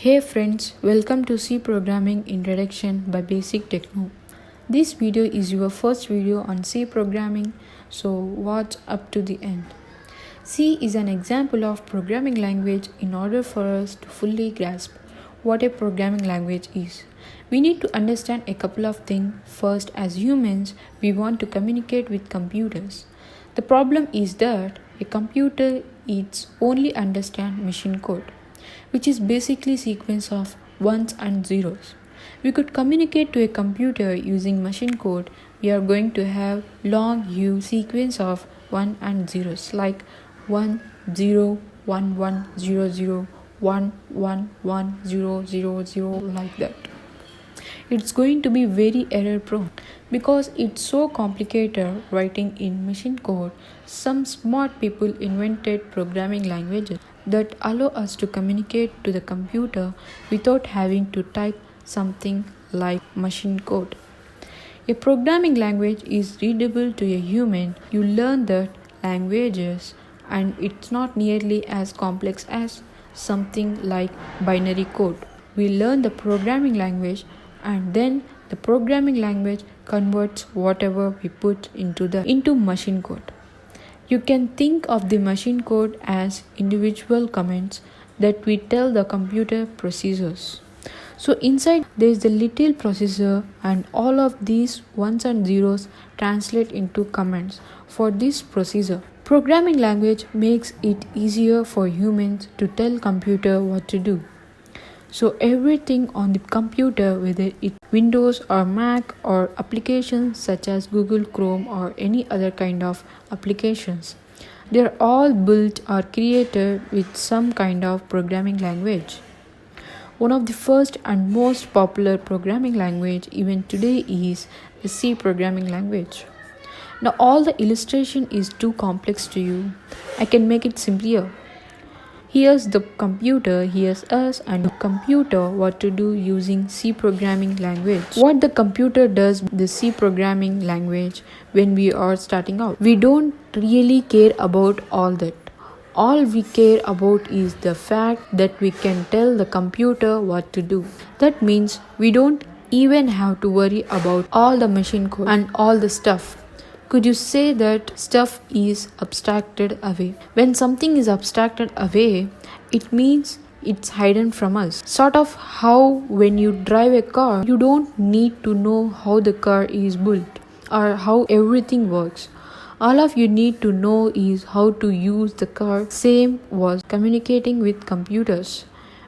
Hey friends, welcome to C Programming Introduction by Basic Techno. This video is your first video on C programming, so watch up to the end. C is an example of programming language. In order for us to fully grasp what a programming language is, we need to understand a couple of things. First, as humans, we want to communicate with computers. The problem is that a computer only understands machine code, which is basically sequence of ones and zeros. We could communicate to a computer using machine code. We are going to have long huge sequence of 1 and zeros like 1 0 1 1 0 0 1 1 1 0 0 0 like that. It's going to be very error prone because it's so complicated writing in machine code. Some smart people invented programming languages that allow us to communicate to the computer without having to type something like machine code. A programming language is readable to a human. You learn that languages, and it's not nearly as complex as something like binary code. We learn the programming language, and then the programming language converts whatever we put into machine code. You can think of the machine code as individual commands that we tell the computer procedures. So inside there is the little processor, and all of these ones and zeros translate into commands for this procedure. Programming language makes it easier for humans to tell computer what to do. So everything on the computer, whether it's Windows or Mac or applications such as Google Chrome or any other kind of applications, they're all built or created with some kind of programming language. One of the first and most popular programming language even today is the C programming language. Now all the illustration is too complex to you. I can make it simpler. Here's the computer, here's us, and the computer what to do using C programming language. What the computer does with the C programming language when we are starting out. We don't really care about all that. All we care about is the fact that we can tell the computer what to do. That means we don't even have to worry about all the machine code and all the stuff. Could you say that stuff is abstracted away? When something is abstracted away, it means it's hidden from us. Sort of how when you drive a car, you don't need to know how the car is built or how everything works. All of you need to know is how to use the car. Same was communicating with computers.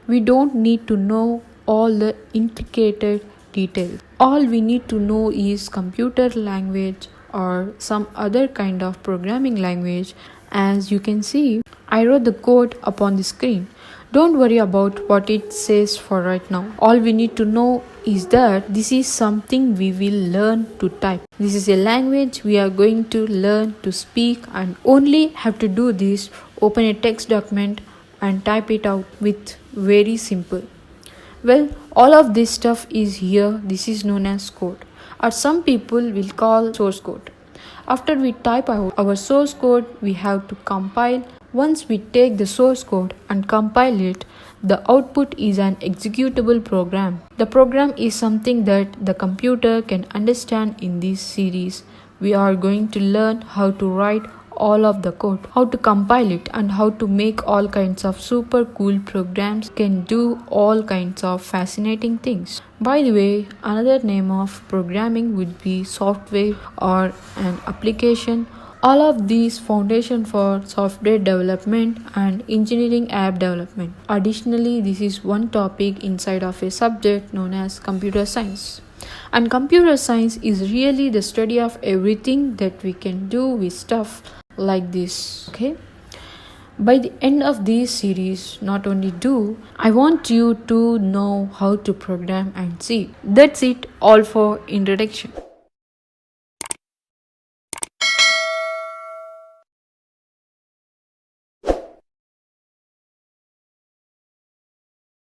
We don't need to know all the intricate details. All we need to know is computer language or some other kind of programming language. As you can see, I wrote the code upon the screen. Don't worry about what it says for right now. All we need to know is that this is something we will learn to type. This is a language we are going to learn to speak, and only have to do this: open a text document and type it out with very simple. Well, all of this stuff is here. This is known as code, or some people will call source code. After we type out our source code, we have to compile. Once we take the source code and compile it, the output is an executable program. The program is something that the computer can understand. In this series, we are going to learn how to write all of the code, how to compile it, and how to make all kinds of super cool programs can do all kinds of fascinating things. By the way, another name of programming would be software or an application. All of these foundation for software development and engineering app development. Additionally, this is one topic inside of a subject known as computer science. And computer science is really the study of everything that we can do with stuff like this. Okay, by the end of this series, I want you to know how to program and see. That's it all for introduction.